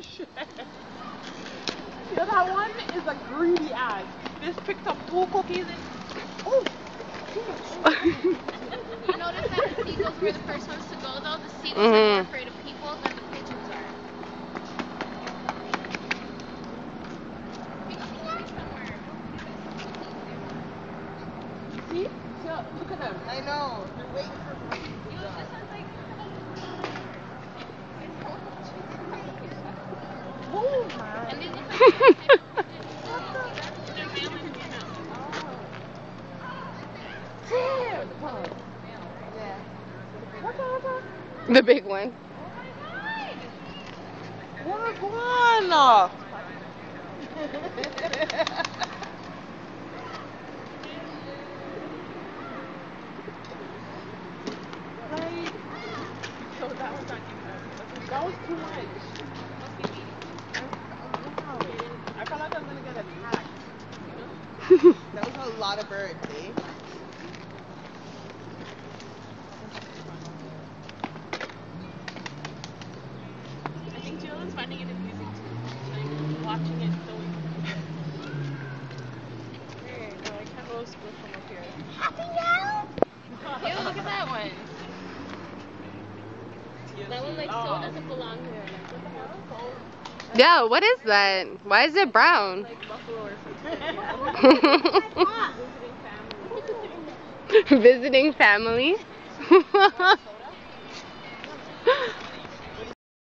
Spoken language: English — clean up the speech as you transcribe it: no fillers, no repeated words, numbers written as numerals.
shit. Yeah, that one is a greedy ass. This picked up 2 cookies and... Oh! You notice that the seagulls were the first ones to go, though? The seagulls are more afraid of people than the pigeons are. See? So, look at them. I know. They're waiting for me. Move, man. And these look like The big one. What one? That was too much. I felt like I was gonna get attacked. That was a lot of birds, eh? I think Jill is finding it amusing too. Like, watching it going. Hey, no, I can't roast split from up here. Ew, look at that one. That one, like, so doesn't belong here. Like, what the hell? Yeah, what is that? Why is it brown? Like buffalo or something. Visiting family.